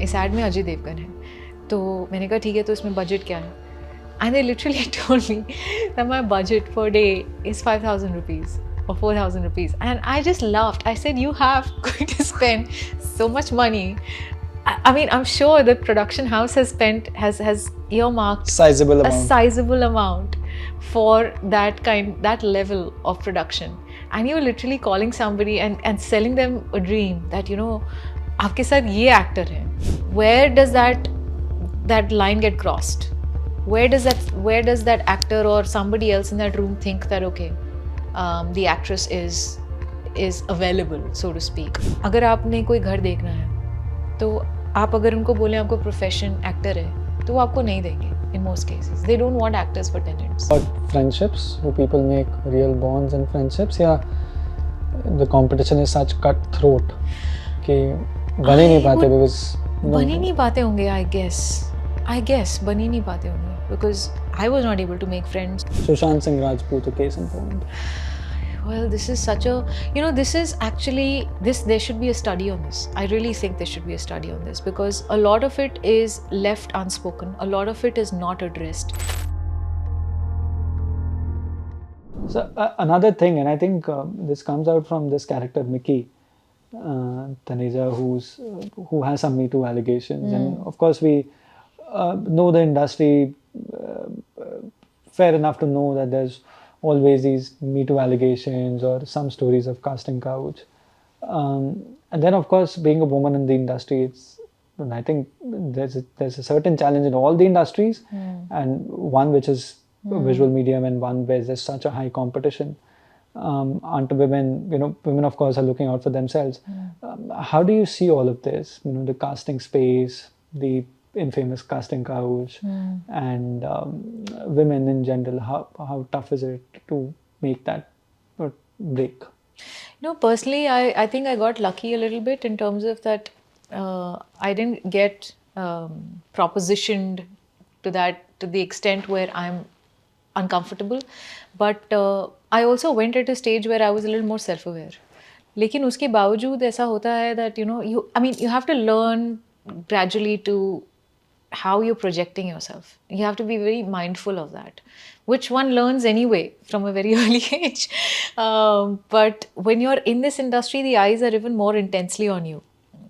इस एड में अजय देवगन है, तो मैंने कहा ठीक है, तो इसमें बजट क्या है? And they literally told me that my budget per day is 5,000 rupees or 4,000 rupees. And I just laughed. I said, you have going to spend so much money. I mean, I'm sure the production house has earmarked Sizable a amount. sizable amount for that level of production. And you're literally calling somebody and selling them a dream that, you know, आपके साथ ये actor है. Where does that line get crossed? Where does that actor or somebody else in that room think that okay, the actress is available, so to speak? अगर आपने कोई घर देखना है तो आप अगर उनको बोले आपको प्रोफेशन एक्टर है तो वो आपको नहीं देंगे. In most cases they don't want actors for tenants. But friendships, do people make real bonds and friendships? Yeah, the competition is such cutthroat कि बन ही नहीं पाते because बन ही नहीं पाते होंगे. I guess बन ही नहीं पाते होंगे because I was not able to make friends. Sushant Singh Rajput, a case in point. Well, this is such a, you know, this is actually, there should be a study on this. I really think there should be a study on this because a lot of it is left unspoken. A lot of it is not addressed. So another thing, and I think this comes out from this character Mickey, Taneja, who has some Me Too allegations, and of course we know the industry fair enough to know that there's always these Me Too allegations or some stories of casting couch. And then, of course, being a woman in the industry, and I think there's a certain challenge in all the industries, and one which is visual medium, and one where there's such a high competition. Aren't women, women of course are looking out for themselves. How do you see all of this? The casting space, the infamous casting couch, and women in general. How tough is it to make that break? Personally, I think I got lucky a little bit in terms of that I didn't get propositioned to the extent where I'm uncomfortable, but I also went at a stage where I was a little more self-aware. लेकिन उसके बावजूद ऐसा होता है that you have to learn gradually to how you're projecting yourself. You have to be very mindful of that, which one learns anyway from a very early age. But when you're in this industry, the eyes are even more intensely on you,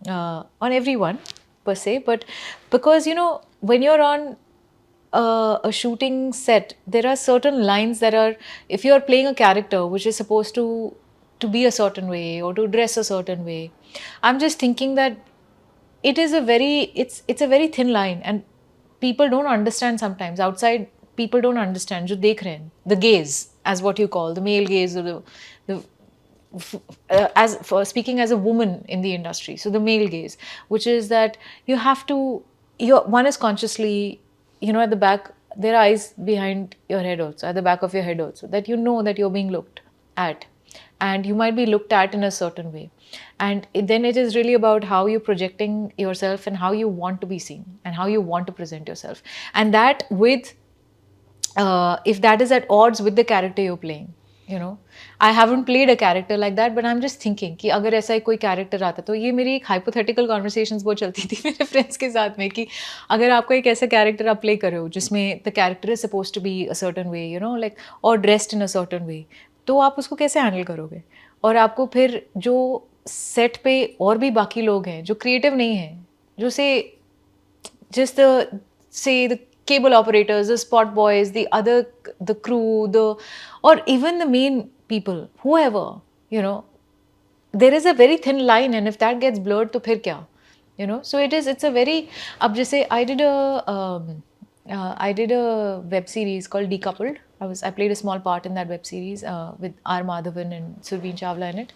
on everyone per se. But because, when you're on a shooting set, there are certain lines that are, if you're playing a character which is supposed to be a certain way or to dress a certain way, I'm just thinking that it is it's a very thin line, and people don't understand sometimes. Outside people don't understand. जो देख रहे हैं, the gaze, as what you call the male gaze, or as for speaking as a woman in the industry, so the male gaze, which is that you have to, one is consciously, at the back, there are eyes behind your head also, at the back of your head also, that that you're being looked at, and you might be looked at in a certain way. And then it is really about how you're projecting yourself and how you want to be seen and how you want to present yourself. And that with, if that is at odds with the character you're playing, I haven't played a character like that, but I'm just thinking कि अगर ऐसा कोई character आता, तो ये मेरी एक hypothetical conversations बहुत चलती थी मेरे friends के साथ में कि अगर आपको एक ऐसा character आप play कर रहे हो जिसमें the character is supposed to be a certain way, like, or dressed in a certain way, तो आप उसको कैसे handle करोगे? और आपको फिर जो सेट पे और भी बाकी लोग हैं जो क्रिएटिव नहीं हैं, जो just the cable operators, the spot boys, the crew, or even the main people, whoever, there is a very thin line, and if that gets blurred, तो फिर क्या? So it's a very, अब जैसे I did a web series called Decoupled. I played a small part in that web series with R. Madhavan and Surveen Chawla in it.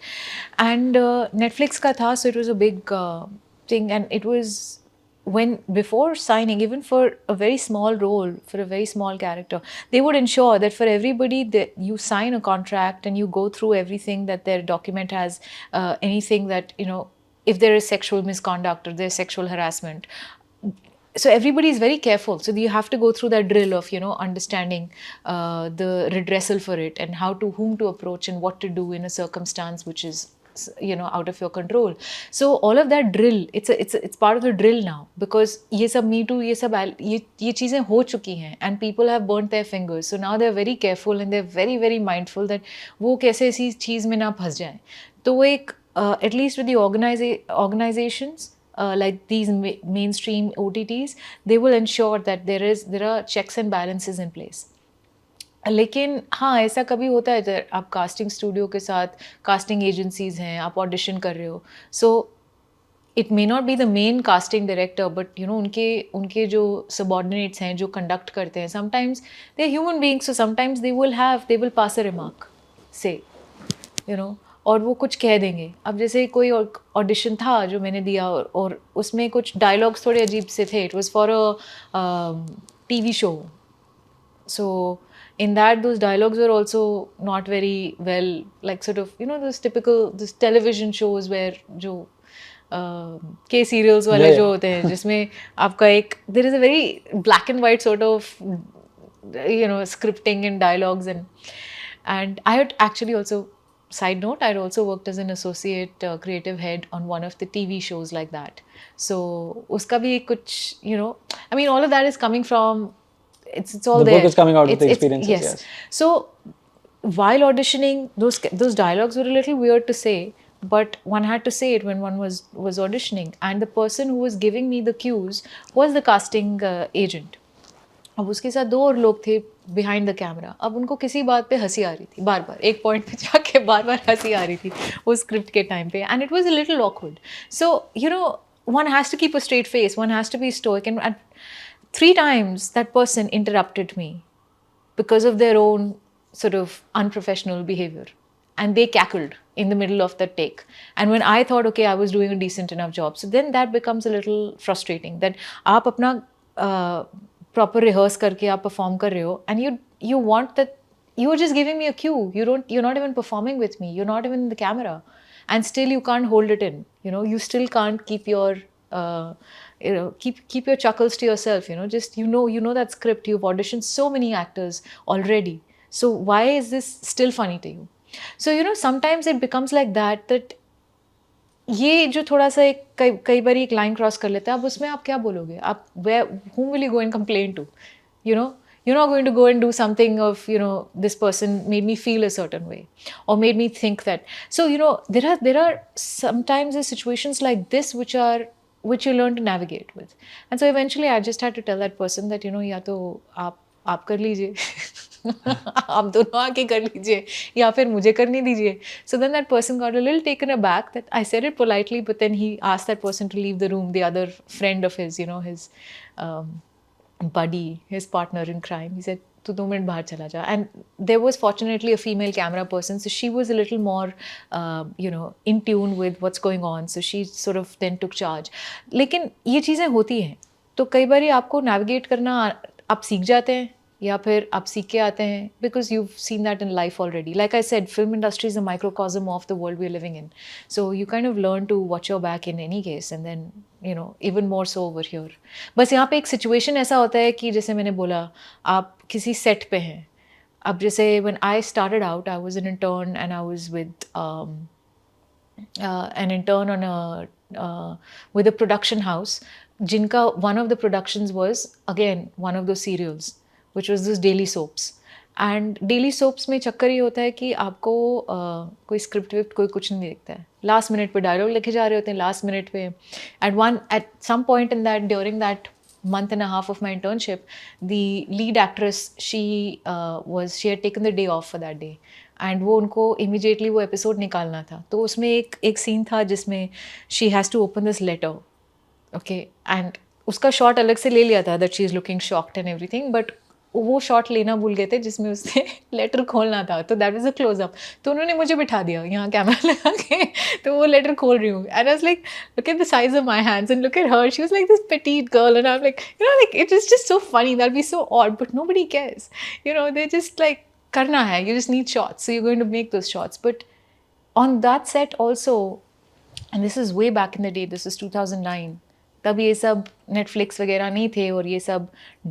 And Netflix ka tha, so it was a big thing. And it was before signing, even for a very small role, for a very small character, they would ensure that for everybody that you sign a contract and you go through everything, that their document has anything that, if there is sexual misconduct or there's sexual harassment. So everybody is very careful. So you have to go through that drill of, understanding the redressal for it and whom to approach and what to do in a circumstance which is out of your control. So all of that drill, it's part of the drill now, because ये सब Me Too, ये चीज़ें हो चुकी हैं, and people have burnt their fingers. So now they're very careful and they're very very mindful that वो कैसे ऐसी चीज़ में ना फंस जाएं. तो वो एक at least with the organizations like these mainstream OTTs, they will ensure that there are checks and balances in place. लेकिन हाँ, ऐसा कभी होता है जब आप कास्टिंग स्टूडियो के साथ, कास्टिंग एजेंसीज हैं, आप ऑडिशन कर रहे हो, so it may not be the main casting director, but उनके जो सबॉर्डिनेट्स हैं जो कंडक्ट करते हैं, sometimes they are human beings, so sometimes they will pass a remark से और वो कुछ कह देंगे. अब जैसे कोई ऑडिशन था जो मैंने दिया, और उसमें कुछ डायलॉग्स थोड़े अजीब से थे. It was for a TV show. So in that, those dialogues were also not very well, like sort of those typical those television shows where जो K serials वाले जो होते हैं, जिसमें आपका एक there is a very black and white sort of scripting and dialogues, and I had actually also, side note, I had also worked as an associate creative head on one of the TV shows like that. So uska bhi kuch, I mean, all of that is coming from, it's all the there. The book is coming out with the experiences. Yes. So while auditioning, those dialogues were a little weird to say, but one had to say it when one was auditioning, and the person who was giving me the cues was the casting agent. अब उसके साथ 2 और लोग थे behind the camera. अब उनको किसी बात पे हंसी आ रही थी, बार बार एक पॉइंट पे जाके बार बार हंसी आ रही थी वो स्क्रिप्ट के टाइम पे, and it was a little awkward. So one has to keep a straight face, one has to be stoic, and 3 times that person interrupted me because of their own sort of unprofessional behavior, and they cackled in the middle of the take. And when I thought, okay, I was doing a decent enough job, so then that becomes a little frustrating, that आप अपना proper rehearse करके आप perform कर रहे हो, and you want that, you're just giving me a cue, you're not even performing with me, you're not even in the camera, and still you can't hold it in. You still can't keep your keep your chuckles to yourself. Just that script, you've auditioned so many actors already, so why is this still funny to you? So sometimes it becomes like that ये जो थोड़ा सा एक कई बार एक line cross कर लेता है. अब उसमें आप क्या बोलोगे? आप whom will you go and complain to? You're not going to go and do something of, this person made me feel a certain way or made me think that. So there are sometimes situations like this which you learn to navigate with. And so eventually I just had to tell that person that या तो आप कर लीजिए आप दोनों आके कर लीजिए या फिर मुझे करने दीजिए. So then that person got a little taken aback that I said it politely, but then he asked that person to leave the room, the other friend of his, his buddy, his partner in crime. He said, "Tu 2 minute bahar chala ja." And there was fortunately a female camera person, so she was a little more, in tune with what's going on. So she sort of then took charge. लेकिन ये चीज़ें होती हैं, तो कई बारी आपको navigate करना आप सीख जाते हैं या फिर आप सीख के आते हैं, because you've seen that in life already. Like I said, film industry is a microcosm of the world we're living in. So you kind of learn to watch your back in any case, and then even more so over here. बस यहाँ पे एक situation ऐसा होता है कि जैसे मैंने बोला, आप किसी set पे हैं. अब जैसे when I started out, I was an intern and I was with an intern on with a production house. जिनका one of the productions was again one of those serials, which was this daily soaps. And daily soaps में चक्कर ये होता है कि आपको कोई script whipped कोई कुछ नहीं देखता है. लास्ट मिनट पे डायलॉग लिखे जा रहे होते हैं लास्ट मिनट पे. At some point in that, during that month and a half of my internship, the lead actress, she had taken the day off for that day, and वो उनको immediately वो episode निकालना था. तो उसमें एक scene था जिसमें she has to open this letter, okay, and उसका shot अलग से ले लिया था that she is looking shocked and everything, but वो शॉट लेना भूल गए थे जिसमें उसने लेटर खोलना था. तो दैट वाज अ क्लोजअप. तो उन्होंने मुझे बिठा दिया यहाँ कैमरा लगा के, तो वो लेटर खोल रही हूँ, and I was like, look at the size of my hands and look at her, she was like this Petit girl, and I am like, like it is just so funny, that'll be so odd, but nobody cares. They just like, करना है, you just need shots, so you're going to make those shots. But on that set also, and this is way back in the day, this is 2009, तब ये सब Netflix वगैरह नहीं थे और ये सब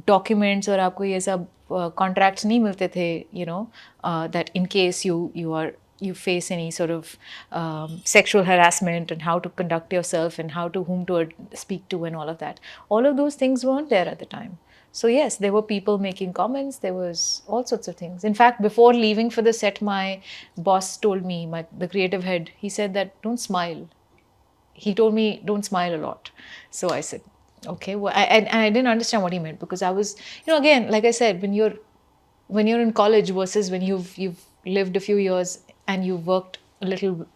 डॉक्यूमेंट्स और आपको ये सब कॉन्ट्रैक्ट्स नहीं मिलते थे, that in case you are you face any sort of sexual harassment, and how to conduct yourself, and how to whom to speak to, and all of that. All of those things weren't there at the time. So yes, there were people making comments. There was all sorts of things. In fact, before leaving for the set, my boss told me, the creative head, he said that don't smile. He told me don't smile a lot. So I said, okay. Well, and I didn't understand what he meant, because I was, again, like I said, when you're in college versus when you've lived a few years and you've worked a little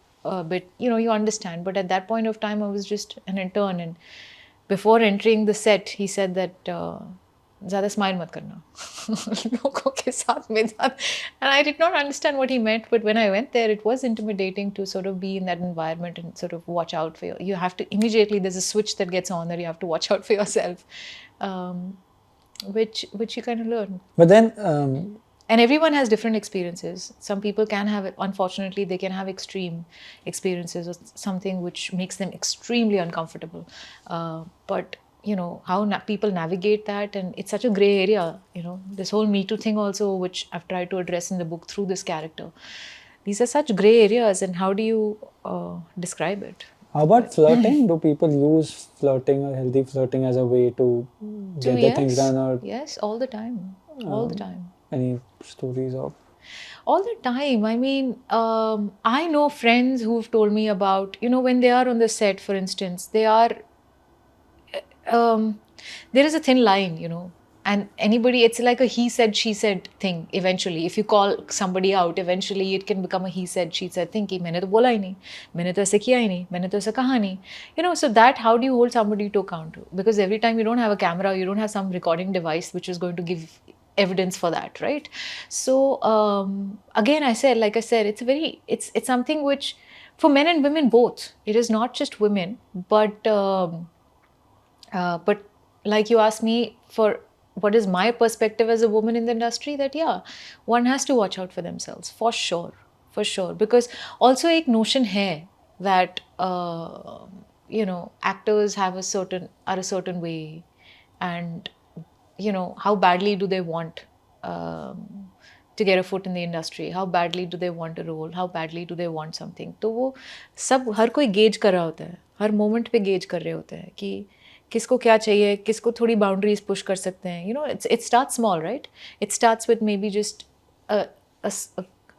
bit, you understand. But at that point of time, I was just an intern, and before entering the set, he said that ज़्यादा smile मत करना लोगों के साथ मेरे साथ. And I did not understand what he meant, but when I went there, it was intimidating to sort of be in that environment and sort of watch out for you have to immediately, there's a switch that gets on that you have to watch out for yourself, which you kind of learn. But then And everyone has different experiences. Some people can have, unfortunately, they can have extreme experiences or something which makes them extremely uncomfortable. But how people navigate that, and it's such a gray area. This whole Me Too thing also, which I've tried to address in the book through this character. These are such gray areas, and how do you describe it? How about flirting? Do people use flirting or healthy flirting as a way to get their things done? Or yes, all the time. All the time. Any stories of? All the time. I mean, I know friends who've told me about, when they are on the set, for instance, they are, there is a thin line, and anybody, it's like a he said, she said thing eventually. If you call somebody out, eventually it can become a he said, she said thing. कि मैंने तो बोला ही नहीं, मैंने तो ऐसे किया ही नहीं, मैंने तो ऐसा कहा नहीं. So that, how do you hold somebody to account? Because every time you don't have a camera, you don't have some recording device which is going to give evidence for that, right? So again, like I said, it's something which, for men and women both, it is not just women, but like you asked me for what is my perspective as a woman in the industry, that one has to watch out for themselves, for sure, because also एक notion है that actors are a certain way, and how badly do they want to get a foot in the industry, how badly do they want a role, how badly do they want something. तो वो सब हर कोई gauge कर रहा होता है, हर moment पे gauge कर रहे होते हैं कि किसको क्या चाहिए, किसको थोड़ी बाउंड्रीज पुश कर सकते हैं. It starts small, right? It starts with maybe just a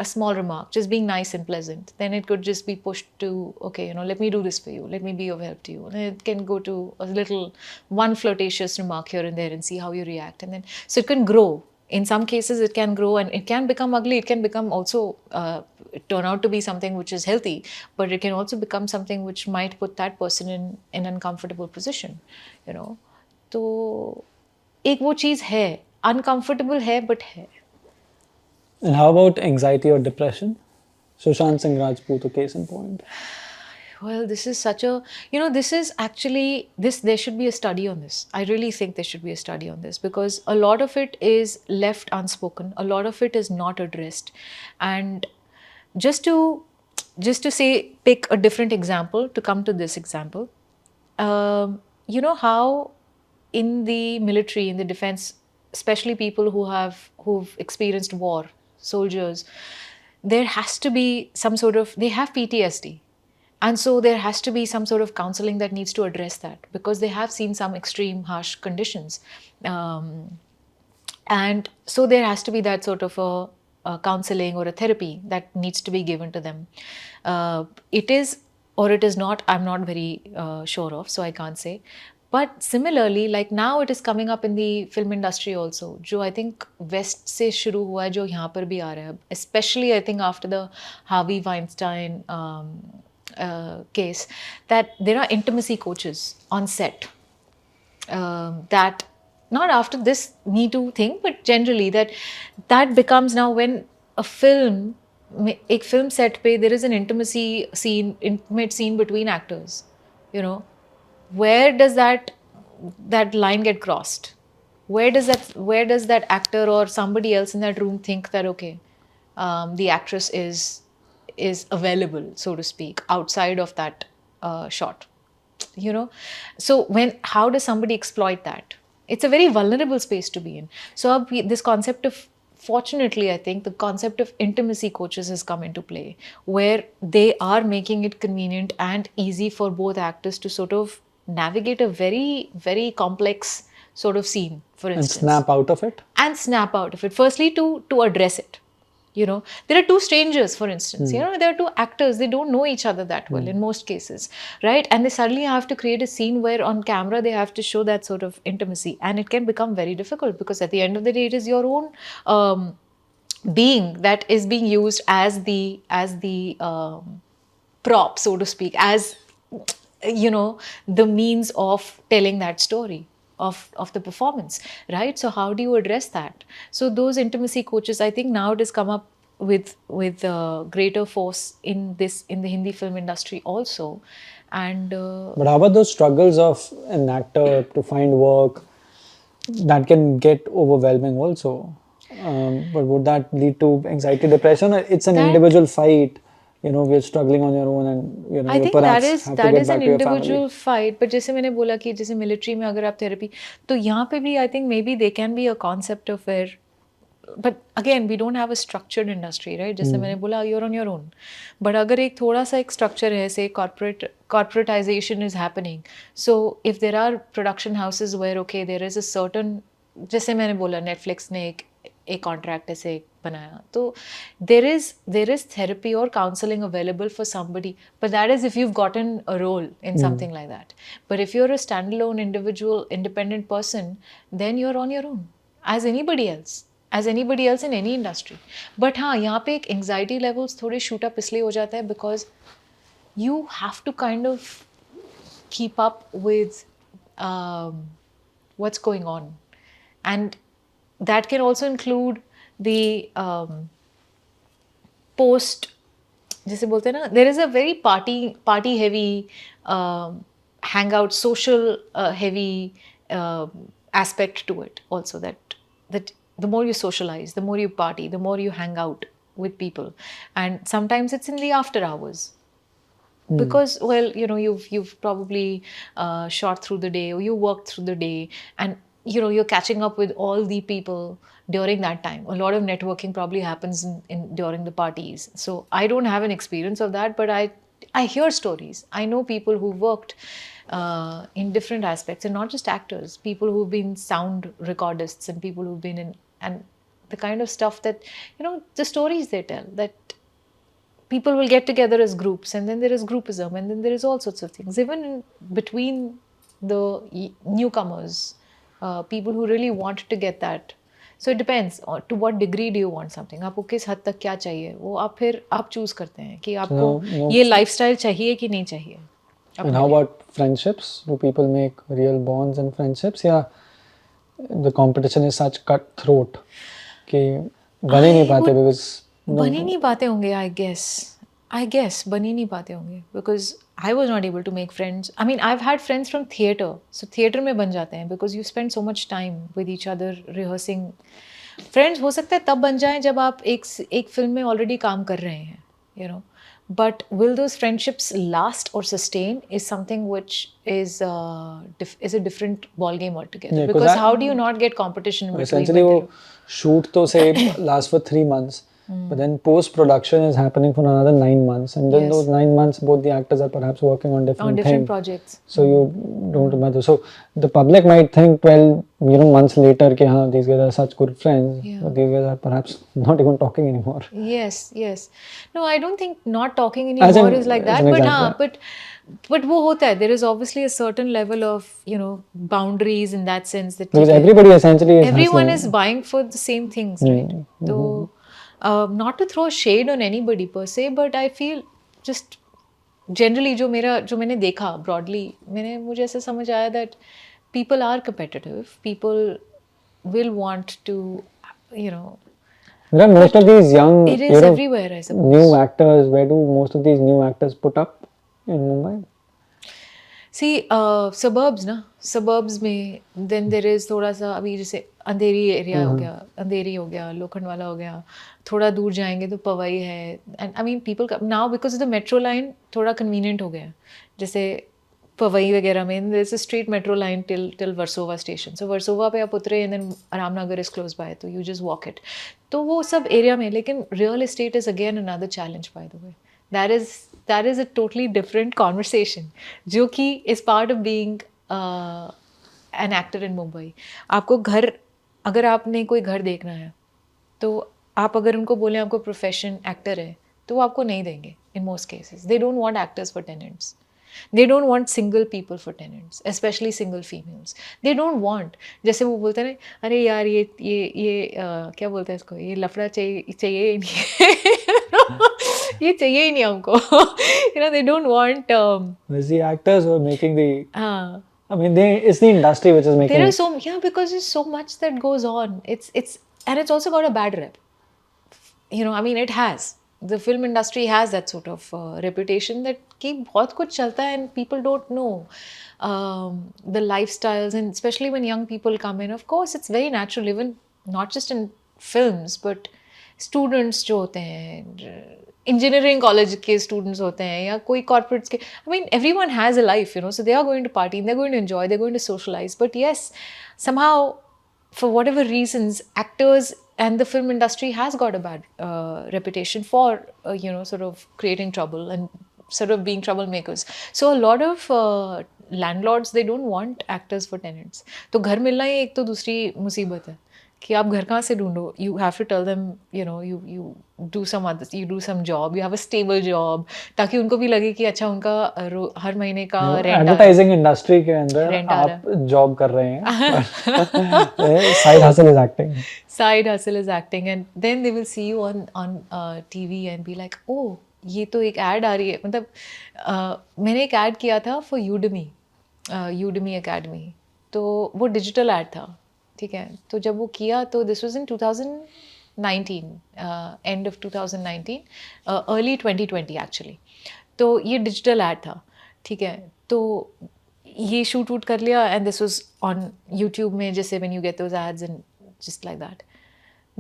small remark, just being nice and pleasant. Then it could just be pushed to, okay, let me do this for you, let me be of help to you. And it can go to a little one flirtatious remark here and there and see how you react. And then, so it can grow. In some cases, it can grow and it can become ugly. It can become also turn out to be something which is healthy, but it can also become something which might put that person in an uncomfortable position. तो एक वो चीज़ है, uncomfortable है, but है. And how about anxiety or depression? Sushant Singh Rajput, a case in point. Well, this is such a, this is actually, there should be a study on this. I really think there should be a study on this, because a lot of it is left unspoken. A lot of it is not addressed. And just to say, pick a different example, to come to this example, you know how in the military, in the defense, especially people who've experienced war, soldiers, there has to be some sort of, they have PTSD. And so there has to be some sort of counseling that needs to address that, because they have seen some extreme harsh conditions. And so there has to be that sort of a counseling or a therapy that needs to be given to them. It is or it is not, I'm not very sure of, so I can't say. But similarly, like now it is coming up in the film industry also, जो I think West से शुरू हुआ है, जो यहाँ पर भी आ रहा है, especially I think after the Harvey Weinstein case, that there are intimacy coaches on set, that not after this Me Too thing, but generally that becomes now when a film, एक film set पे there is an intimate scene between actors, where does that line get crossed? Where does that actor or somebody else in that room think that, okay, the actress is available, so to speak, outside of that shot, So how does somebody exploit that? It's a very vulnerable space to be in. So this concept of fortunately, I think the concept of intimacy coaches has come into play, where they are making it convenient and easy for both actors to sort of navigate a very, very complex sort of scene, for And instance, snap out of it. and snap out of it. Firstly, to address it. You know, there are two strangers, for instance. You know, there are two actors. They don't know each other that well in most cases, right? And they suddenly have to create a scene where on camera they have to show that sort of intimacy, and it can become very difficult because at the end of the day, it is your own being that is being used as the prop, so to speak, as you know, the means of telling that story of the performance, right? So how do you address that? So those intimacy coaches, I think now it has come up with greater force in the Hindi film industry also. And But how about those struggles of an actor to find work? That can get overwhelming also. But would that lead to anxiety, depression? Or it's an that individual fight. You know, we're struggling on your own, and you know, I you think perhaps have to that get is back an to your family. individual fight. But जैसे मैंने बोला कि जैसे military में अगर आप therapy, तो यहाँ पे भी I think maybe they can be a concept of where, but again we don't have a structured industry, right? जैसे मैंने बोला you're on your own. But अगर एक थोड़ा सा एक structure है, say corporatization is happening. So if there are production houses where okay there is a certain, जैसे मैंने बोला Netflix ने एक कॉन्ट्रैक्ट ऐसे बनाया, तो there is therapy or counseling available for somebody, but that is if you've gotten a role in something like that. But if you're a standalone individual independent person, then you're on your own as anybody else in any industry. But हाँ, यहाँ पे एक anxiety levels थोड़े shoot up इसलिए हो जाता है because you have to kind of keep up with what's going on, and that can also include the post, जैसे बोलते हैं ना, there is a very party heavy hangout, social heavy aspect to it also, that the more you socialize, the more you party, the more you hang out with people, and sometimes it's in the after hours. Because well, you know, you've probably shot through the day, or you worked through the day, and you know, you're catching up with all the people during that time. A lot of networking probably happens in during the parties. So I don't have an experience of that, but I hear stories. I know people who worked in different aspects, and not just actors, people who've been sound recordists, and people who've been in, and the kind of stuff that, you know, the stories they tell, that people will get together as groups, and then there is groupism, and then there is all sorts of things, even in between the newcomers, people who really want to get that. So it depends on to what degree do you want something, आपको किस हद तक क्या चाहिए, वो आप फिर आप चूज करते हैं कि आपको ये लाइफस्टाइल चाहिए कि नहीं चाहिए. And how about friendships? Do people make real bonds in friendships? Yeah, the competition is such cutthroat कि बन ही नहीं पाते because बन ही नहीं पाते होंगे, I guess बन ही नहीं पाते होंगे, because I was not able to make friends. I mean, I've had friends from theatre, so theatre में बन जाते हैं because you spend so much time with each other rehearsing. Friends हो सकता है तब बन जाएं जब आप एक फिल्म में already काम कर रहे हैं, you know. But will those friendships last or sustain is something which is a different ball game altogether. Yeah, because how do you not get competition in between? Essentially, वो shoot तो say last for 3 months, but then post production is happening for another 9 months, and then Yes. those 9 months both the actors are perhaps working on different things. projects. So you don't remember. So the public might think 12 months later कि हाँ these guys are such good friends, Yeah. but these guys are perhaps not even talking anymore. Yes. No, I don't think not talking As anymore in- is like as that. an But example, but वो होता है. There is obviously a certain level of, you know, boundaries in that sense that Because ठीक है, everybody essentially is everyone hustling. is vying for the same things, right? So not to throw shade on anybody per se, but I feel just generally जो मैंने देखा broadly, मुझे ऐसा समझ आया that people are competitive. People will want to, you know, There are most of these young, it is everywhere, I suppose. new actors. Where do most of these new actors put up in Mumbai? See, suburbs ना, suburbs में then there is थोड़ा सा अभी जैसे अंधेरी area हो गया, अंधेरी हो गया, लोखंडवाला हो गया, थोड़ा दूर जाएंगे तो पवई है, and I mean people now because of the metro line थोड़ा convenient हो गया, जैसे पवई वगैरह में there's a straight metro line till Versova station. So Versova पे आप उतरे and then Ramnagar is close by, तो you just walk it. तो वो सब एरिया में, लेकिन real estate is again another challenge by the way. That is a totally different conversation, जो कि is part of being an actor in Mumbai. आपको घर, अगर आपने कोई घर देखना है तो आप अगर उनको बोले आपको प्रोफेशन एक्टर है तो वो आपको नहीं देंगे in most cases. They don't want actors for tenants. They don't want single people for tenants, especially single females. They don't want, जैसे वो बोलते हैं ना, अरे यार ये क्या बोलते हैं इसको, ये लफड़ा चाहिए ही नहीं ये चाहिए ही नहीं हमको you know, they don't want It's the actors who are making the. हाँ, I mean, it's the industry which is making. there are so, yeah, because there's so much that goes on. It's and it's also got a bad rep. You know, I mean, it has. The film industry has that sort of reputation that कि बहुत कुछ चलता है and people don't know the lifestyles, and especially when young people come in. Of course, it's very natural, even not just in films, but students जो होते हैं, engineering college के students होते हैं या कोई corporates के, I mean, everyone has a life, you know, so they are going to party, they're going to enjoy, they're going to socialize. But yes, somehow, for whatever reasons, actors and the film industry has got a bad reputation for, you know, sort of creating trouble and sort of being troublemakers. So a lot of landlords, they don't want actors for tenants. तो घर मिलना ही एक तो दूसरी मुसीबत है कि आप घर कहाँ से ढूंढो. You have to tell them, you know, you do some job, you have a stable job, ताकि उनको भी लगे कि अच्छा उनका हर महीने का रेंट. एडवर्टाइजिंग इंडस्ट्री के अंदर Rent आ आप जॉब कर रहे हैं. Side hustle is acting. Side hustle is acting, and then they will see you on TV and be like, oh, ये तो एक ad आ रही है. मतलब मैंने एक ad किया था for Udemy Academy, तो वो digital ad था, ठीक है. तो जब वो किया तो this was in 2019, end of 2019, early 2020 actually. तो ये digital ad था, ठीक है. तो ये shoot वूट कर लिया and this was on YouTube में, जैसे when you get those ads and just like that.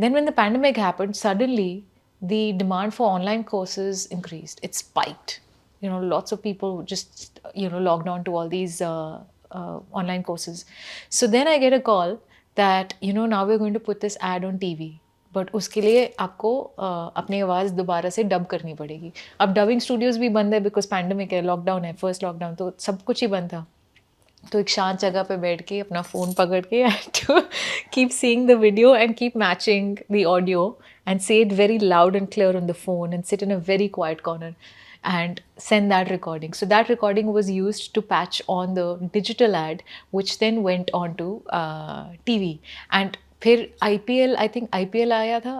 Then when the pandemic happened, suddenly the demand for online courses increased. It spiked. You know, lots of people just, you know, logged on to all these online courses. So then I get a call that, you know, now we're going to put this ad on TV. But उसके लिए आपको अपनी आवाज़ दोबारा से dub करनी पड़ेगी. अब डबिंग स्टूडियोज़ भी बंद है बिकॉज पैंडमिक है, लॉकडाउन है, फर्स्ट लॉकडाउन, तो सब कुछ ही बंद था. तो एक शांत जगह पे बैठ के अपना फ़ोन पकड़ के to keep seeing the video and keep matching the audio and say it very loud and clear on the phone and sit in a very quiet corner and send that recording. So that recording was used to patch on the digital ad, which then went on to TV. And फिर IPL, I think IPL आया था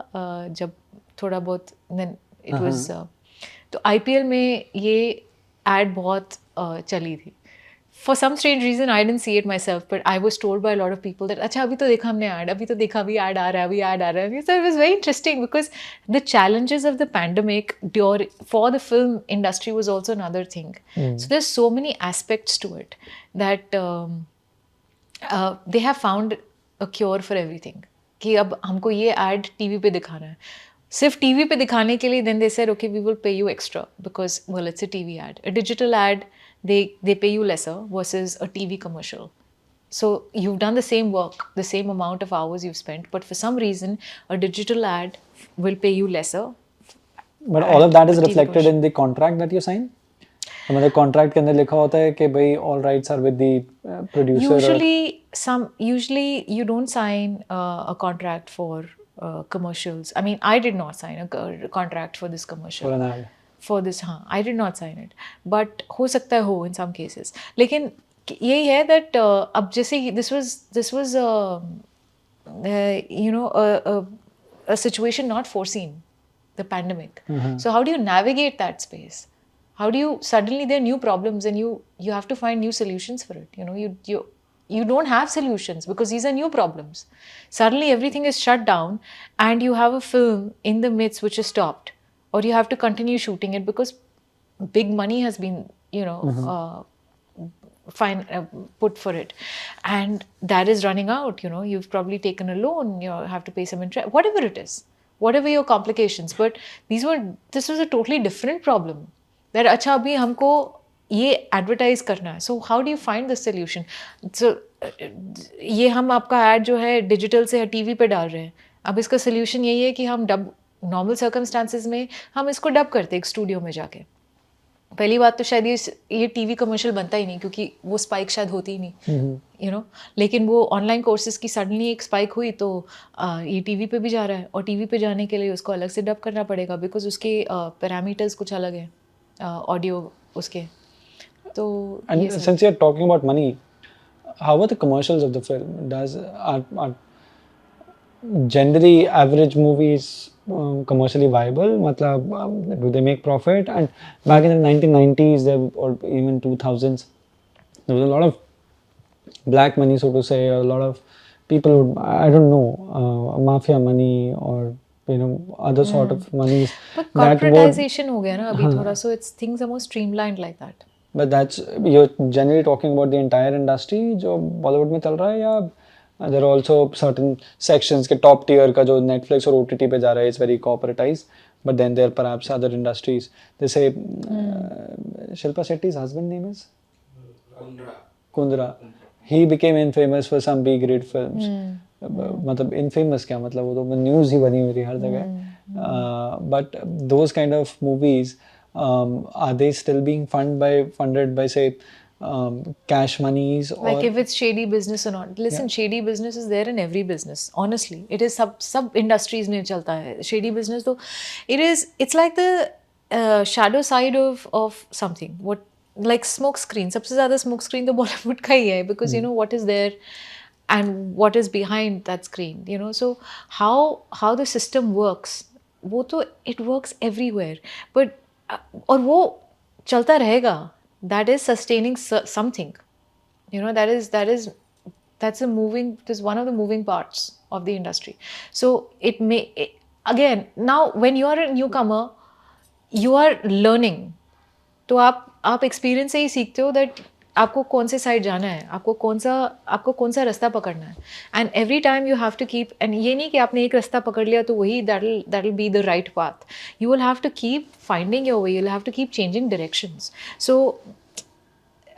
जब थोड़ा बहुत, then it was तो IPL में ये ad बहुत चली थी. For some strange reason, I didn't see it myself, but I was told by a lot of people that, अच्छा अभी तो देखा हमने ad, अभी तो देखा, अभी ad आ रहा है, अभी ad आ रहा है. So it was very interesting because the challenges of the pandemic for the film industry was also another thing. So there's so many aspects to it that they have found a cure for everything. कि अब हमको ये ad TV पे दिखाना है. सिर्फ TV पे दिखाने के लिए, then they said, okay, we will pay you extra because, well, it's a TV ad. A digital ad, they pay you lesser versus a TV commercial. So you've done the same work, the same amount of hours you've spent, but for some reason, a digital ad will pay you lesser. But all of that is reflected in the contract that you sign? मतलब contract के अंदर लिखा होता है कि भाई all rights are with the producer. Usually you don't sign a contract for commercials. I mean, I did not sign a contract for this commercial. For an ad. For this, हाँ, I did not sign it. But हो सकता है हो in some cases. लेकिन यही है that अब जैसे this was you know a situation not foreseen, the pandemic. So how do you navigate that space? How do you, suddenly there are new problems and you have to find new solutions for it. You know, you don't have solutions because these are new problems. Suddenly everything is shut down and you have a film in the midst which is stopped, or you have to continue shooting it because big money has been, you know, put for it, and that is running out. You know, you've probably taken a loan, you have to pay some interest, whatever it is, whatever your complications. But this was a totally different problem. That अच्छा अभी हमको ये advertise करना है. So how do you find the solution? So ये हम आपका add जो है डिजिटल से टीवी पे डाल रहे हैं. अब इसका सोल्यूशन यही है कि हम डब नॉर्मल सर्कमस्टांसिस में हम इसको डब करते एक स्टूडियो में जाके. पहली बात तो शायद ये टीवी कमर्शियल बनता ही नहीं, क्योंकि वो स्पाइक शायद होती ही नहीं, यू नो. लेकिन वो ऑनलाइन कोर्सेज की सडनली एक स्पाइक हुई तो ये टीवी पे भी जा रहा है, और टीवी पे जाने के लिए उसको अलग से डब करना पड़ेगा, बिकॉज उसके पैरामीटर्स कुछ अलग हैं ऑडियो उसके. तो And since you're talking about money, how are the commercials of the film? Are generally average movies commercially viable? मतलब do they make profit? And back in the 1990s or even 2000s, there was a lot of black money, so to say, a lot of people would, I don't know, mafia money or other sort of monies but that would. corporatization हो गया ना अभी थोड़ा, so it's things are more streamlined like that. But that's, you're generally talking about the entire industry जो बॉलीवुड में चल रहा है, या there are also certain sections के top tier का जो Netflix और OTT पे जा रहा है is very corporatized, but then there are perhaps other industries. They say Shilpa Shetty's husband name is Kundra. He became infamous for some B-grade films. मतलब infamous क्या मतलब, वो तो news ही बनी हुई थी हर जगह. But those kind of movies, are they still being funded by say cash monies, or Like if it's shady business or not. Listen, shady business is there in every business. Honestly, it is sub industries में चलता है. Shady business तो it's like the shadow side of something. What like smoke screen. सबसे ज़्यादा smoke screen तो Bollywood का ही है, because you know what is there and what is behind that screen. You know, so how the system works, वो तो it works everywhere. But और वो चलता रहेगा. That is sustaining something, you know. That's one of the moving parts of the industry. So again, now when you are a newcomer, you are learning. तो आप experience से ही सीखते हो that आपको कौन से साइड जाना है, आपको कौन सा रास्ता पकड़ना है. And every time you have to keep, and ये नहीं कि आपने एक रास्ता पकड़ लिया तो वही that'll be the right path. You will have to keep finding your way. You'll have to keep changing directions. So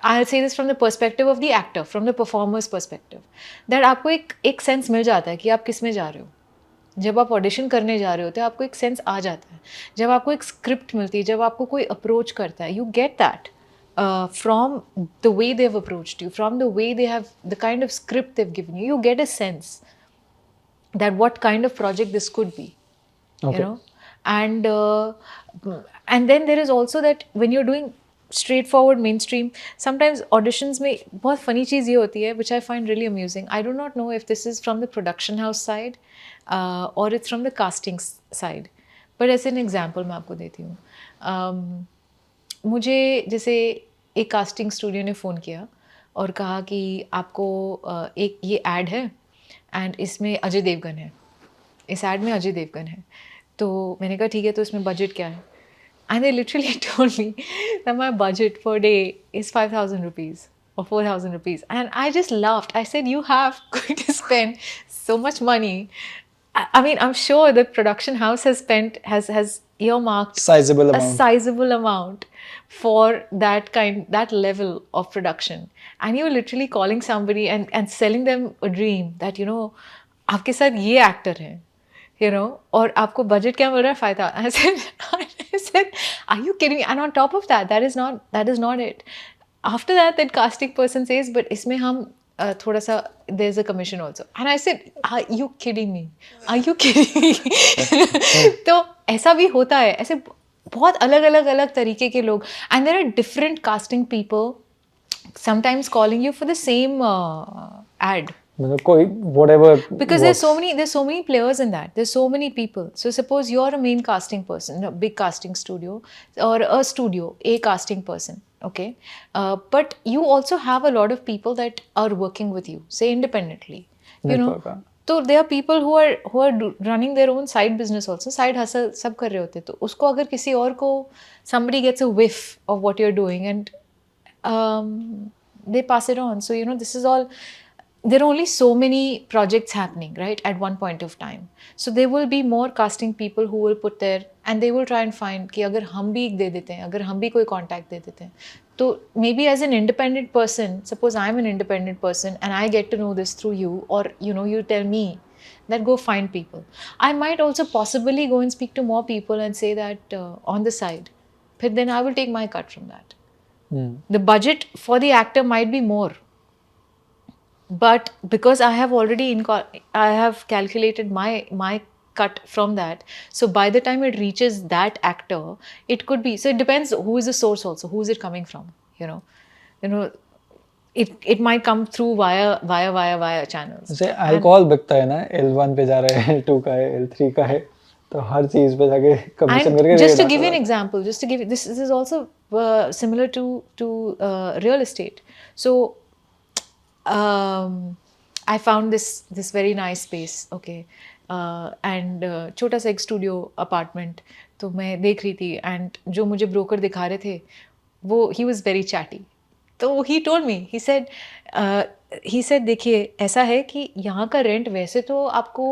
I'll say this from the perspective of the actor, from the performer's perspective, that आपको एक sense मिल जाता है कि आप किस में जा रहे हो. जब आप ऑडिशन करने जा रहे होते हैं आपको एक सेंस आ जाता है. जब आपको एक स्क्रिप्ट मिलती है, जब आपको कोई अप्रोच करता है, you get that from the way they've approached you, from the way they have, the kind of script they've given you, you get a sense that what kind of project this could be. Okay. You know, and then there is also that when you're doing straightforward mainstream, sometimes auditions में बहुत funny चीज़ ये होती है, which I find really amusing. I do not know if this is from the production house side or it's from the casting side, but as an example मैं आपको देती हूँ. मुझे जैसे एक कास्टिंग स्टूडियो ने फ़ोन किया और कहा कि आपको एक ये ऐड है एंड इसमें अजय देवगन है, इस ऐड में अजय देवगन है. तो मैंने कहा ठीक है, तो इसमें बजट क्या है? And they literally told me that my budget per day is 5,000 rupees or 4,000 rupees. And I just laughed. I said, you have to spend so much money. I mean, I'm sure the production house has earmarked sizable a amount. sizable amount for that level of production. And you're literally calling somebody and selling them a dream that, you know, आपके साथ ये actor है, you know, और आपको budget क्या मिल रहा है? 5,000. I said, are you kidding me? And on top of that, that is not it. After that casting person says, but इसमें हम थोड़ा सा, there's a commission also. And I said, are you kidding me? Are you kidding me? तो ऐसा भी होता है, ऐसे बहुत अलग तरीके के लोग. And there are different casting people sometimes calling you for the same ad. कोई whatever, because there's so many players in that, there's so many people. So suppose you're a main casting person, a big casting studio or a casting person, okay, but you also have a lot of people that are working with you, say independently, you know. So there are people who are running their own side business also, side hustle सब कर रहे होते. तो उसको अगर किसी और को, somebody gets a whiff of what you're doing and they pass it on. So you know, this is all, there are only so many projects happening, right, at one point of time. So there will be more casting people who will put there and they will try and find कि अगर हम भी दे देते हैं, अगर हम भी कोई contact दे देते हैं So maybe as an independent person, suppose I'm an independent person and I get to know this through you, or you tell me that go find people. I might also possibly go and speak to more people and say that on the side. But then I will take my cut from that. The budget for the actor might be more, but because I have already I have calculated my cut from that. So by the time it reaches that actor, it could be, so it depends who is the source also, who is it coming from, you know it might come through via channels. जैसे alcohol बिकता है ना, L1 पे जा रहा है, L2 का है, L3 का है, तो हर चीज पे जाके कमीशन And करके just रेट to आता give you an है. example, just to give you, this is also similar to real estate. So I found this very nice space, okay, and छोटा सा एक स्टूडियो अपार्टमेंट तो मैं देख रही थी, एंड जो मुझे ब्रोकर दिखा रहे थे वो ही वॉज वेरी चैटी. तो he told me, he said देखिए ऐसा है कि यहाँ का रेंट वैसे तो आपको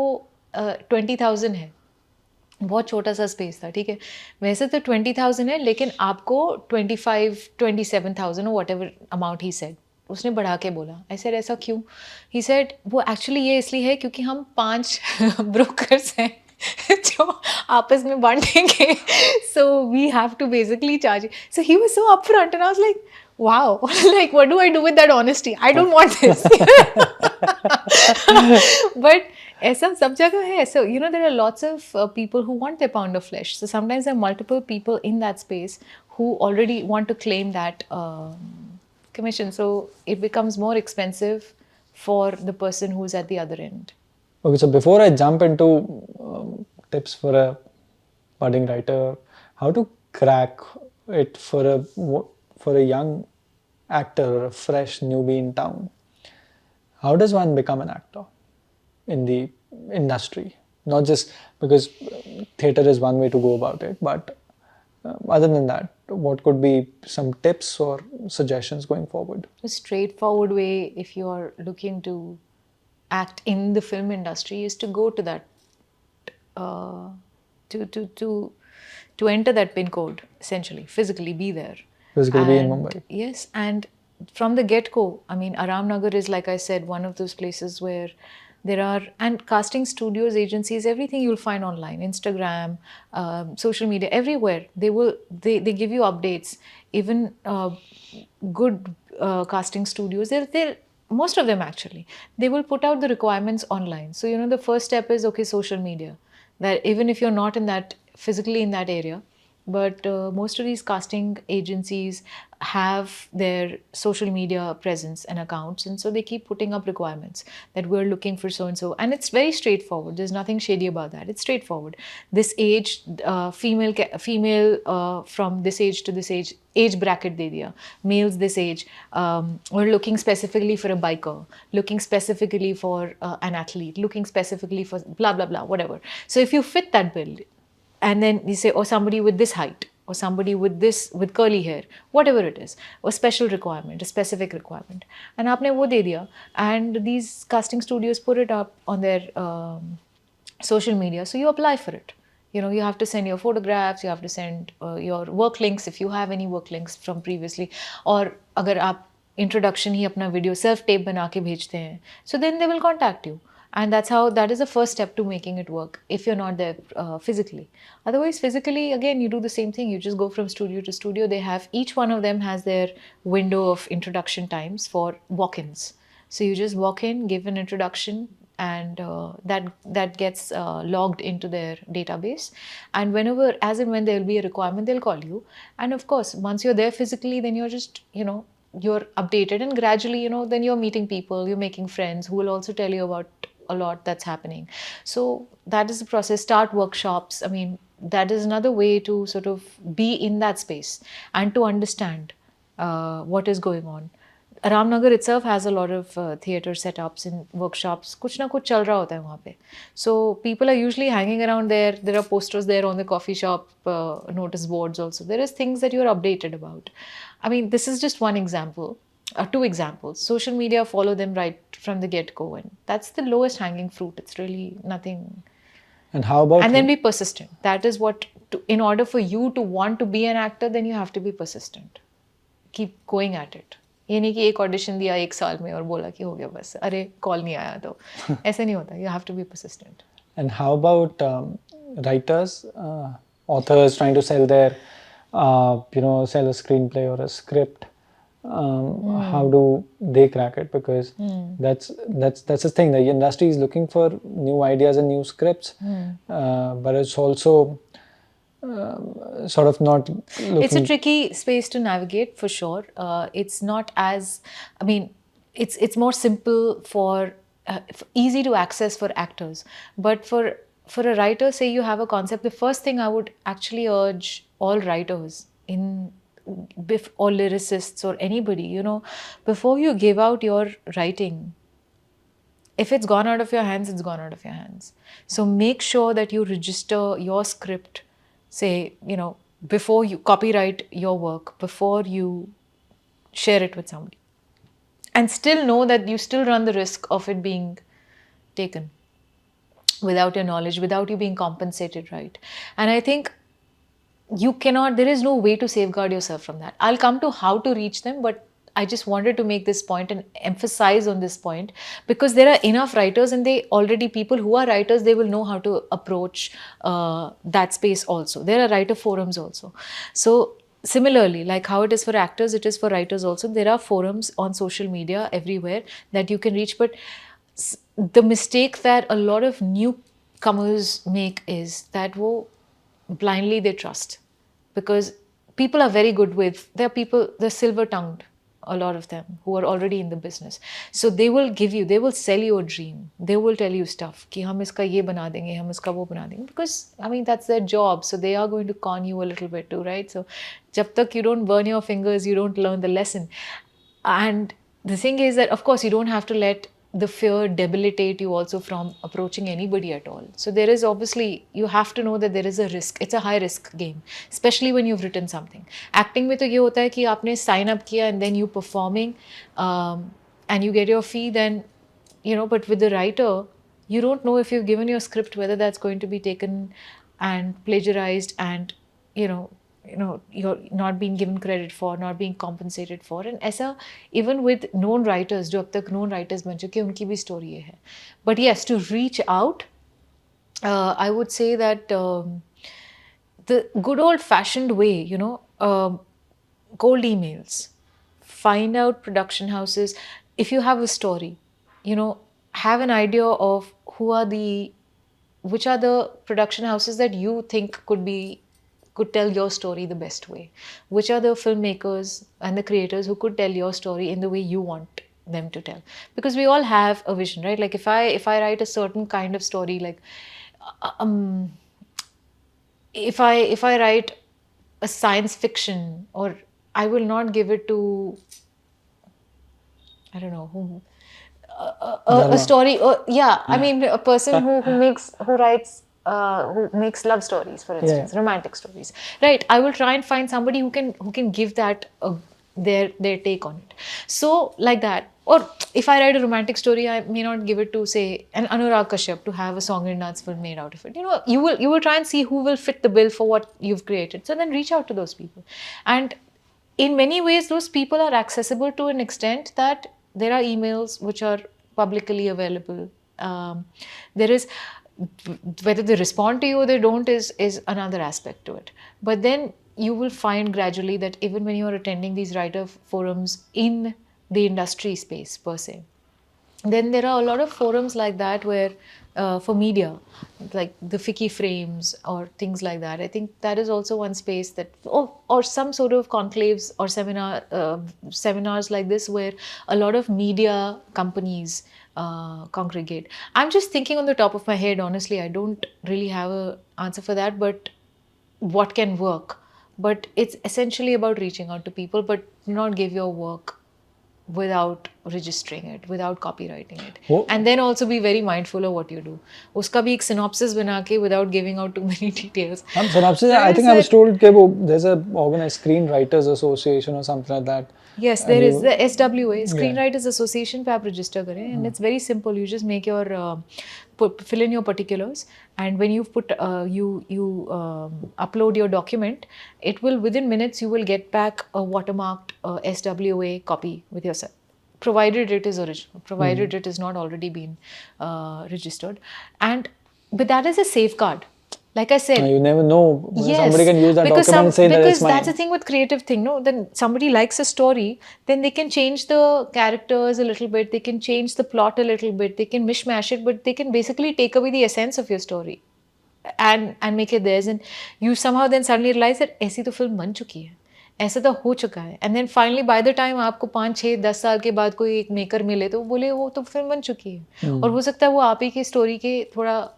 20,000 है, बहुत छोटा सा स्पेस था, ठीक है, वैसे तो 20,000 है, लेकिन आपको 25-27,000 what ever amount he said. उसने बढ़ा के बोला. आई सेड ऐसा क्यों? ही सेड वो एक्चुअली ये इसलिए है क्योंकि हम 5 ब्रोकर्स हैं जो आपस में बांटेंगे, so we have to basically charge. So he was so upfront and I was like wow, like what do I do with that honesty? I don't want this. But ऐसा सब जगह है. So there are lots of people who want their pound of flesh. So sometimes there are multiple people in that space who already want to claim that commission. So it becomes more expensive for the person who's at the other end. Okay, so before I jump into tips for a budding writer, how to crack it for a young actor or a fresh newbie in town, how does one become an actor in the industry? Not just because theatre is one way to go about it, but other than that, what could be some tips or suggestions going forward? A straightforward way, if you are looking to act in the film industry, is to go to that to enter that pin code, essentially physically be there. Physically be in Mumbai. Yes, and from the get-go, I mean, Aram Nagar is, like I said, one of those places where there are, and casting studios, agencies, everything you'll find online, Instagram, social media, everywhere. They give you updates. Even good casting studios, they'll most of them actually, they will put out the requirements online. So the first step is, okay, social media. That even if you're not in that physically in that area, but most of these casting agencies have their social media presence and accounts, and so they keep putting up requirements that we're looking for so and so, and it's very straightforward. There's nothing shady about that. It's straightforward. This age, female from this age to this age bracket de diya, males this age, we're looking specifically for a biker, looking specifically for an athlete, looking specifically for blah blah blah, whatever. So if you fit that bill, and then you say, or somebody with this height, or somebody with this, with curly hair, whatever it is, a special requirement, a specific requirement, and आपने वो दे दिया, and these casting studios put it up on their social media, so you apply for it. You have to send your photographs, you have to send your work links if you have any work links from previously, or अगर आप introduction ही अपना video self tape बना के भेजते हैं, so then they will contact you. And that is the first step to making it work if you're not there physically. Otherwise, physically, again, you do the same thing. You just go from studio to studio. Each one of them has their window of introduction times for walk-ins. So you just walk in, give an introduction, and that gets logged into their database. And as and when there will be a requirement, they'll call you. And of course, once you're there physically, then you're just, you're updated, and gradually, then you're meeting people, you're making friends who will also tell you about a lot that's happening. So that is the process. Start workshops. I mean, that is another way to sort of be in that space and to understand what is going on. Ramnagar itself has a lot of theatre setups and workshops. कुछ ना कुछ चल रहा होता है वहाँ पे. So people are usually hanging around there. There are posters there on the coffee shop notice boards also. There is things that you are updated about. I mean, this is just one example. 2 examples. Social media, follow them right from the get-go, and that's the lowest hanging fruit. It's really nothing. And how about? And then be persistent. That is what. In order for you to want to be an actor, then you have to be persistent. keep going at it. ये नहीं कि एक audition दिया 1 साल में और बोला कि हो गया बस, अरे कॉल नहीं आया तो ऐसे नहीं होता. You have to be persistent. And how about writers, authors trying to sell their, sell a screenplay or a script? How do they crack it? Because that's the thing. The industry is looking for new ideas and new scripts, but it's also sort of not looking. It's a tricky space to navigate for sure. It's not as, I mean, it's more simple for easy to access for actors, but for a writer, say you have a concept, the first thing I would actually urge all writers or lyricists or anybody, before you give out your writing, if it's gone out of your hands, it's gone out of your hands. So make sure that you register your script, say, before you copyright your work, before you share it with somebody. And still know that you still run the risk of it being taken without your knowledge, without you being compensated, right? And I think there is no way to safeguard yourself from that. I'll come to how to reach them, but I just wanted to make this point and emphasize on this point, because there are enough writers, and people who are writers, they will know how to approach that space also. There are writer forums also. So similarly, like how it is for actors, it is for writers also. There are forums on social media everywhere that you can reach, but the mistake that a lot of newcomers make is that blindly they trust, because people are very good they're silver-tongued, a lot of them who are already in the business. So they will sell you a dream. They will tell you stuff कि हम इसका ये बना देंगे, हम इसका वो बना देंगे, because I mean that's their job. So they are going to con you a little bit too, right? So जब तक you don't burn your fingers, you don't learn the lesson. And the thing is that, of course, you don't have to let the fear debilitate you also from approaching anybody at all. So there is obviously, you have to know that there is a risk. It's a high risk game, especially when you've written something. Acting में तो ये होता है कि आपने sign up किया and then you performing and you get your fee, then, but with the writer, you don't know if you've given your script, whether that's going to be taken and plagiarized and, you're not being given credit for, not being compensated for. And ऐसा even with known writers, जो अब तक known writers बन चुके हैं, उनकी भी story ये है. But yes, to reach out, I would say that the good old-fashioned way, cold emails, find out production houses. If you have a story, have an idea of which are the production houses that you think could tell your story the best way. Which are the filmmakers and the creators who could tell your story in the way you want them to tell. Because we all have a vision, right? Like if I write a certain kind of story, like if I write a science fiction, or I will not give it to, I don't know whom, a story, I mean a person who makes love stories, for instance, romantic stories, right? I will try and find somebody who can give that their take on it. So like that. Or if I write a romantic story, I may not give it to, say, an Anurag Kashyap to have a song and dance film made out of it. You will try and see who will fit the bill for what you've created. So then reach out to those people. And in many ways, those people are accessible to an extent that there are emails which are publicly available. There is, whether they respond to you or they don't is another aspect to it. But then you will find gradually that even when you are attending these writer forums in the industry space per se, then there are a lot of forums like that where for media, like the Fiki Frames or things like that. I think that is also one space that, or some sort of conclaves or seminars like this where a lot of media companies congregate. I'm just thinking on the top of my head, honestly, I don't really have an answer for that, but what can work? But it's essentially about reaching out to people, but not give your work without registering it, without copyrighting it. And then also be very mindful of what you do. Uska bhi ek synopsis bana ke without giving out too many details. Synopsis, I think I was told that there's a organized Screenwriters Association or something like that. Yes, there is the SWA, Screenwriters Association pe aap register kare, and it's very simple. You just make your fill in your particulars, and when you put upload your document, it will, within minutes, you will get back a watermarked SWA copy with yourself, provided it is original, provided it is not already been registered. And but that is a safeguard. Like I said, You never know. yes, Somebody can use that because document and say that because it's mine. that's the thing with creative thing, no? Then somebody likes a story, then they can change the characters a little bit, they can change the plot a little bit, they can mishmash it, but they can basically take away the essence of your story and make it theirs. And you somehow then suddenly realize that ऐसी तो film बन चुकी है, ऐसा तो हो चुका है. And then finally by the time आपको 5-6-10 साल के बाद कोई एक मेकर मिले तो बोले वो तो फिल्म बन चुकी है, और हो सकता है वो आप ही की स्टोरी के थोड़ा.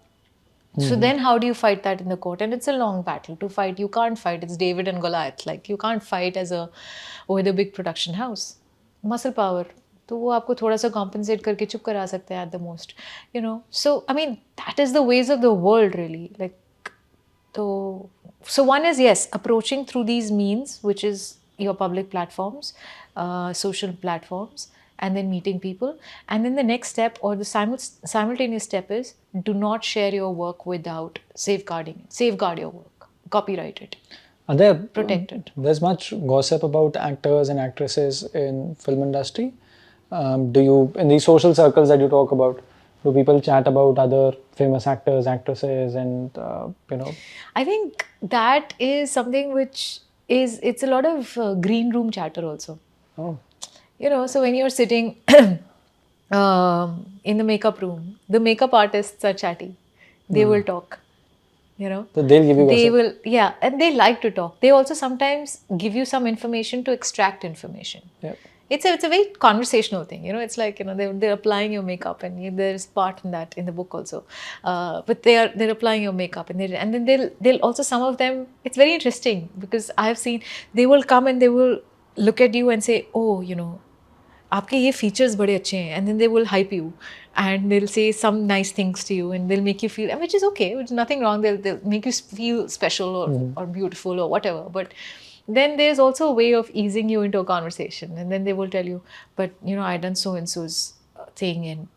So then how do you fight that in the court? And it's a long battle to fight. You can't fight. It's David and Goliath. Like you can't fight with a big production house. Muscle power. तो वो आपको थोड़ा सा compensate करके चुप करा सकते हैं at the most. You know. So I mean that is the ways of the world really. Like so one is, yes, approaching through these means, which is your public platforms, social platforms, and then meeting people. And then the next step, or the simultaneous step, is do not share your work without safeguarding it. Safeguard your work, copyright it, Are there protect it. There's much gossip about actors and actresses in film industry. Do you, in these social circles that you talk about, do people chat about other famous actors, actresses, and I think that is something which is, it's a lot of green room chatter also. Oh, You know, so when you're sitting in the makeup room, the makeup artists are chatty. They will talk, you know. so they'll give you They gossip. will, yeah, and they like to talk. They also sometimes give you some information to extract information. Yep. It's a very conversational thing, you know. It's like, you know, they're applying your makeup, and there's part in that in the book also. But they're applying your makeup, and then they'll also, some of them, it's very interesting because I've seen, they will come and they will look at you and say, oh, you know, आपके ये features बड़े अच्छे हैं, and then they will hype you and they'll say some nice things to you and they'll make you feel, and which is okay, there's nothing wrong, they'll make you feel special or beautiful or whatever. But then there's also a way of easing you into a conversation, and then they will tell you, but you know, I done so and so's thing, and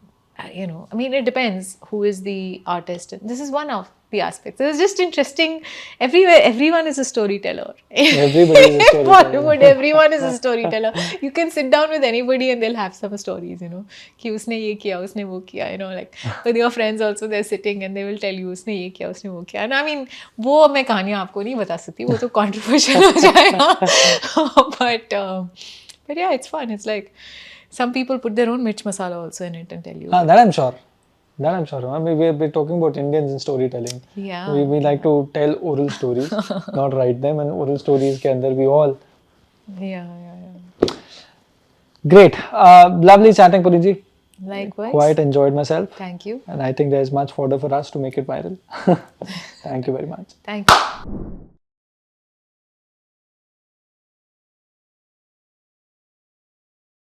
you know, I mean, it depends who is the artist, and this is one of the aspects. It's just interesting. Everywhere, everyone is a storyteller. Everybody is a storyteller. Bollywood, everyone is a storyteller. You can sit down with anybody and they'll have some stories, you know. कि उसने ये किया, उसने वो किया, you know, like with your friends also, they're sitting and they will tell you उसने ये किया, उसने वो किया. And I mean, वो मैं कहानियाँ आपको नहीं बता सकती, वो तो controversial हो जाएगा. But yeah, it's fun. It's like some people put their own mirch masala also in it and tell you. That I'm sure. That I'm sure. I mean, we're talking about Indians in storytelling. Yeah. We like to tell oral stories, not write them. And oral stories के अंदर we all. Yeah. Great. Lovely chatting, Purinji. Likewise. Quite enjoyed myself. Thank you. And I think there's much further for us to make it viral. Thank you very much. Thank you.